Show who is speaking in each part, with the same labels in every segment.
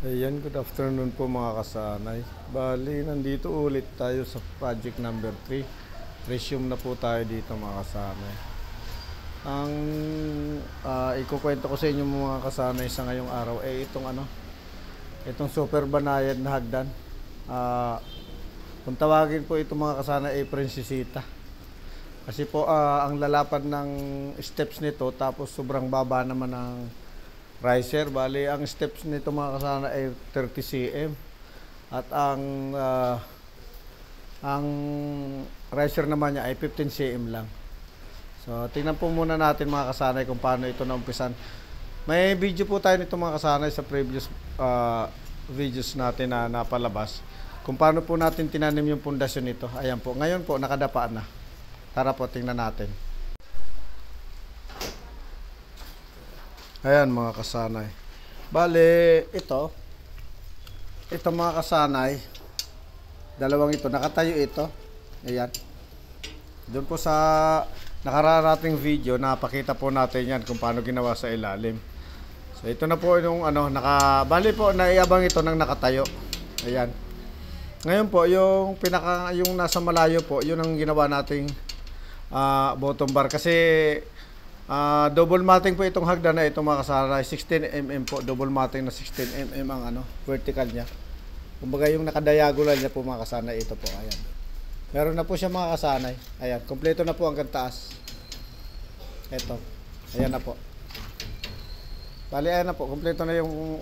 Speaker 1: Ayan, good afternoon po mga kasanay. Bali, nandito ulit tayo sa project number 3. Resume na po tayo dito mga kasanay. Ang ikukwento ko sa inyo mga kasanay sa ngayong araw itong super banayad na hagdan. Kung tawagin po ito mga kasanay ay Princesita. Kasi po ang lalapad ng steps nito tapos sobrang baba naman ng riser. Bali, ang steps nito mga kasana ay 30 cm. At ang riser naman niya ay 15 cm lang. So, tingnan po muna natin mga kasanay kung paano ito naumpisan. May video po tayo nito mga kasanay sa previous videos natin na napalabas. Kung paano po natin tinanim yung pundasyon nito. Ayan po. Ngayon po, nakadapa na. Tara po, tingnan natin. Ayan mga kasanay. Bale, ito mga kasanay, dalawang ito, nakatayo ito. Ayan. Doon po sa nakararating video, napakita po natin yan kung paano ginawa sa ilalim. So ito na po yung bali po, naiabang ito ng nakatayo. Ayan. Ngayon po, yung nasa malayo po, yun ang ginawa nating bottom bar. Kasi double matting po itong hagdan na ito mga kasana, 16 mm po, double matting na 16 mm ang vertical niya. Kumbaga yung nakadiagonal niya po mga kasana, ito po, ayan. Meron na po siya mga kasanay. Ayan, kompleto na po hanggang taas. Ito. Ayan na po. Bali, ayan na po, kompleto na yung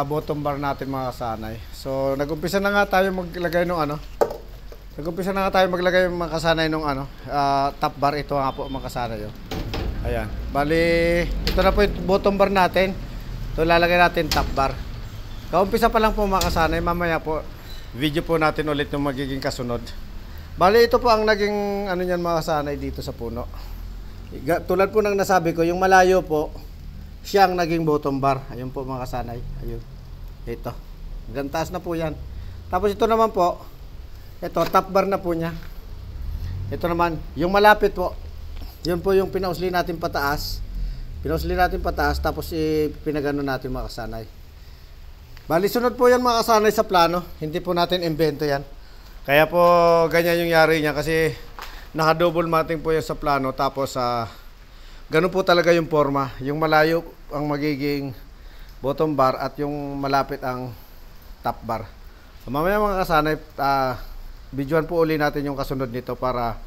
Speaker 1: bottom bar natin mga kasanay. So, nag-umpisa na nga tayo maglagay ng Nag-umpisa na nga tayo maglagay yung mga kasanay nung top bar. Ito nga po mga kasanay. Ayan. Bali, ito na po yung bottom bar natin. Ito lalagay natin top bar. Kaumpisa pa lang po mga kasanay. Mamaya po, video po natin ulit yung magiging kasunod. Bali, ito po ang naging niyan mga kasanay dito sa puno. Tulad po ng nasabi ko, yung malayo po, siyang naging bottom bar. Ayun po mga kasanay. Ayun. Ito. Hanggang taas na po yan. Tapos ito naman po, ito, top bar na po niya. Ito naman, yung malapit po, yun po yung pinausli natin pataas. Pinausli natin pataas, tapos pinagano natin mga kasanay. Bali, sunod po yan mga kasanay sa plano. Hindi po natin invento yan. Kaya po, ganyan yung yari niya kasi naka-double matting po yan sa plano. Tapos, ganun po talaga yung forma. Yung malayo ang magiging bottom bar at yung malapit ang top bar. So, mamaya mga kasanay, videoan po uli natin yung kasunod nito para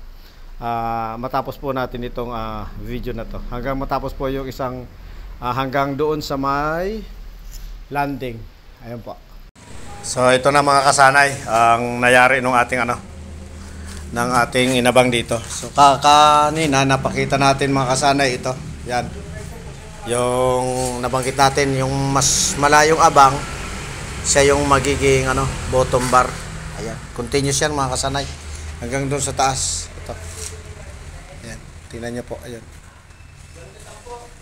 Speaker 1: matapos po natin itong video na to. Hanggang matapos po yung isang hanggang doon sa may landing. Ayun po. So ito na mga kasanay ang nayari nung ating ng ating inabang dito. So kanina napakita natin mga kasanay ito. Yan. Yung nabanggit natin yung mas malayong abang, siya yung magiging bottom bar. Ayan, continuous yan mga kasanay. Hanggang doon sa taas. Ito. Ayan, tingnan nyo po. Ayan.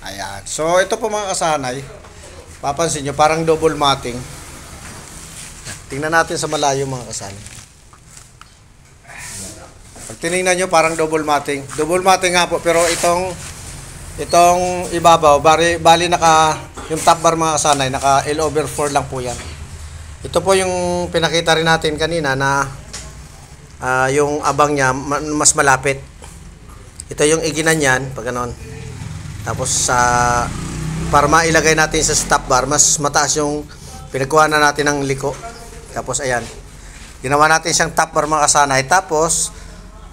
Speaker 1: Ayan. So, ito po mga kasanay. Papansin nyo, parang double matting. Tingnan natin sa malayo mga kasanay. Ayan. Pag tinignan nyo, parang double matting. Double matting nga po, pero itong ibabaw, bali yung top bar mga kasanay, naka L over 4 lang po yan. Ito po yung pinakita rin natin kanina na yung abang niya mas malapit. Ito yung iginan niyan, pag ganon. Tapos para mailagay natin sa top bar, mas mataas yung pinagkuha na natin ng liko. Tapos ayan, ginawa natin siyang top bar mga kasanay. Tapos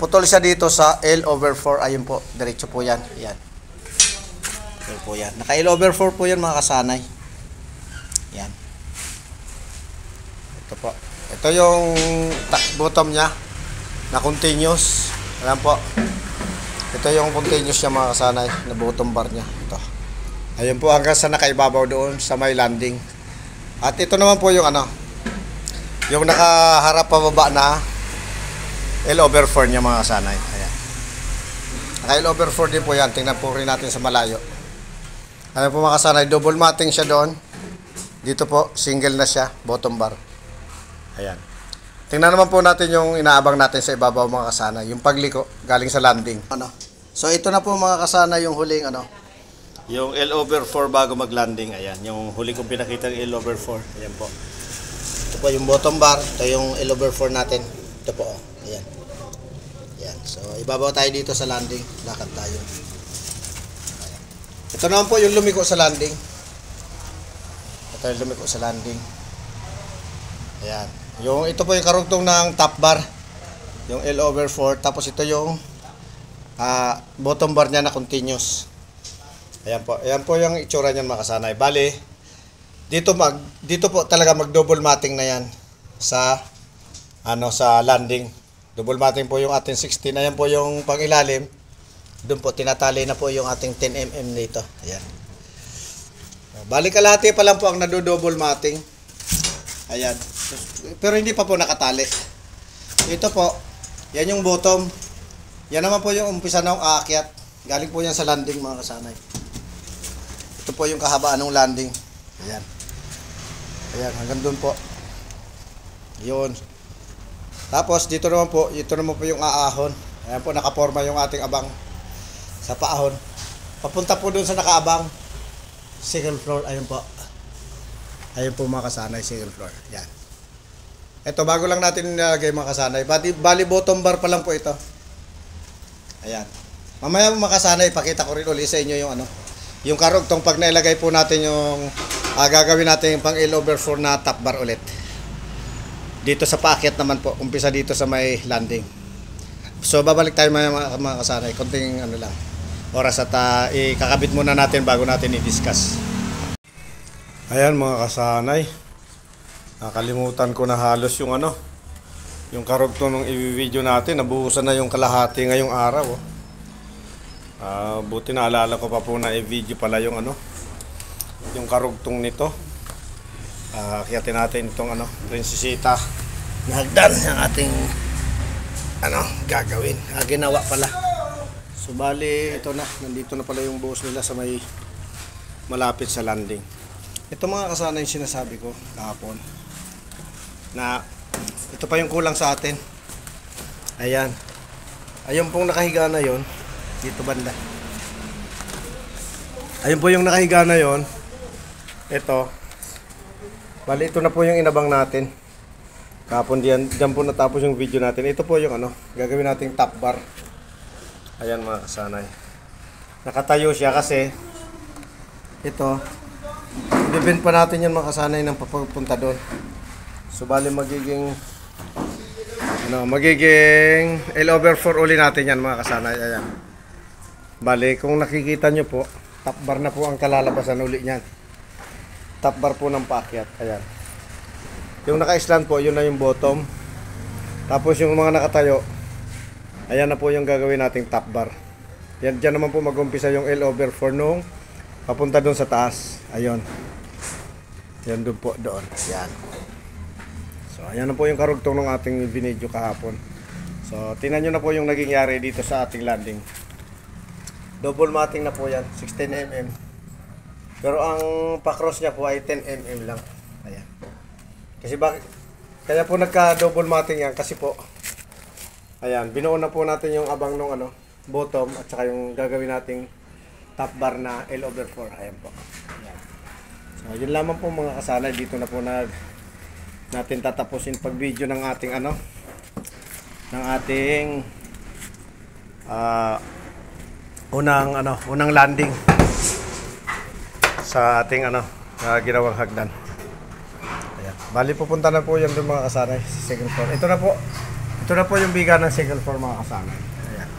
Speaker 1: putol siya dito sa L over 4. Ayun po, diretso po yan. Ayan. Ito po yan. Naka L over 4 po yan mga kasanay. Ayan. Ito po. Ito yung bottom niya na continuous. Ayan po. Ito yung continuous niya mga kasanay na bottom bar niya. Ito. Ayun po hanggang sa nakaibabaw doon sa may landing. At ito naman po yung yung nakaharap pababa na L over 4 niya mga kasanay. Ayan. Naka L over 4 din po yan. Tingnan po rin natin sa malayo. Ayan po mga kasanay. Double matting siya doon. Dito po, single na siya. Bottom bar. Ayan. Tingnan naman po natin yung inaabang natin sa ibabaw mga kasana, yung pagliko galing sa landing. So ito na po mga kasana yung huling Yung L over 4 bago mag-landing. Ayan, yung huli kong pinakita ng L over 4. Ayan po. Ito po yung bottom bar. Ito yung L over 4 natin. Ito po. Ayan. Ayan. So, ibabaw tayo dito sa landing. Lakad tayo. Ayan. Ito naman po yung lumiko sa landing. Ito yung lumiko sa landing. Ayan. Ito po yung karugtong ng top bar. Yung L over 4. Tapos ito yung bottom bar niya na continuous. Ayan po. Ayan po yung itsura niyan mga kasanay. Bali, dito po talaga mag-double matting na yan sa sa landing. Double matting po yung ating 16. Ayan po yung pangilalim. Doon po tinatali na po yung ating 10mm dito. Ayan. Bali kalahati pa lang po ang nado-double matting. Ayan. Pero hindi pa po nakatali. Ito po, yan yung bottom. Yan naman po yung umpisa ng aakyat. Galing po yan sa landing mga kasanay. Ito po yung kahabaan ng landing. Ayan. Ayan, hanggang doon po. Yun. Tapos dito naman po, ito naman po yung aahon. Ayan po, nakaporma yung ating abang sa paahon. Papunta po doon sa nakaabang. Single floor, ayun po. Ayun po mga kasanay, single floor. Ayan. Ito, bago lang natin nilagay mga kasanay. Bali bottom bar pa lang po ito. Ayan. Mamaya mga kasanay, pakita ko rin ulit sa inyo yung yung karugtong pag nailagay po natin yung gagawin natin yung pang L over 4 na top bar ulit. Dito sa paakyat naman po, umpisa dito sa may landing. So babalik tayo mga kasanay, konting lang oras at ikakabit muna natin bago natin i-discuss. Ayan mga kasanay, nakalimutan ko na halos yung yung karugtong ng i-video natin. Nabuhusan na yung kalahati ngayong araw. Buti na alala ko pa po na i-video pala yung yung karugtong nito. Akiyatin natin itong prinsesita na hagdan ng ating gagawin. Ginawa pala. So bali ito na, nandito na pala yung buhos nila sa may malapit sa landing. Ito mga kasanay yung sinasabi ko kahapon na ito pa yung kulang sa atin. Ayan. Ayun pong nakahiga na yon dito banda. Ayun po yung nakahiga na yon. Ito. Bali ito na po yung inabang natin. Kahapon diyan po natapos yung video natin. Ito po yung gagawin nating top bar. Ayan mga kasanay. Nakatayo siya kasi ito i-bend pa natin yan mga kasanay ng papunta doon. So bali magiging L over 4 uli natin yan mga kasanay. Ayan. Bali kung nakikita nyo po, top bar na po ang kalalabasan uli niyan. Top bar po ng paakyat. Ayan. Yung naka-slant po, yun na yung bottom. Tapos yung mga nakatayo, ayan na po yung gagawin nating top bar. Yan, dyan naman po mag-umpisa yung L over 4 nung papunta doon sa taas. Ayun. Yan doon po, doon. Yan. So, ayan na po yung karugtong ng ating video kahapon. So, tingnan nyo na po yung naging yari dito sa ating landing. Double matting na po yan, 16mm. Pero ang pa-cross niya po ay 10mm lang. Ayan. Kasi bakit? Kaya po nagka-double matting yan kasi po ayan, binuo na po natin yung abang nung bottom at saka yung gagawin nating top bar na L over 4. Ayan po. Ayan. So, yun lamang po mga kasanay. Dito na po natin tatapusin pag video ng ating ng ating unang landing sa ating ginawang hagdan. Ayan. Bali pupunta na po yan doon mga kasanay sa second floor. Ito na po yung biga ng second floor mga kasanay. Ayan.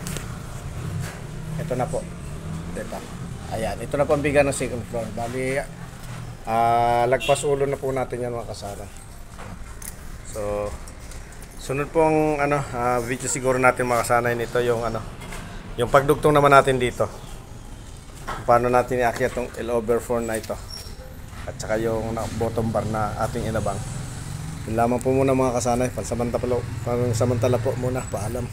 Speaker 1: Ito na po. Ito. Ayan, ito na po ang biga ng second floor. Bali lagpas ulo na po natin yan mga kasanay. So sunod pong video siguro natin mga kasanay nito yung yung pagdugtong naman natin dito. Paano natin iakyat tong L over 4 na ito. At saka yung bottom bar na ating inabang. Yun lamang po muna mga kasanay. Pansamantala po muna. Paalam.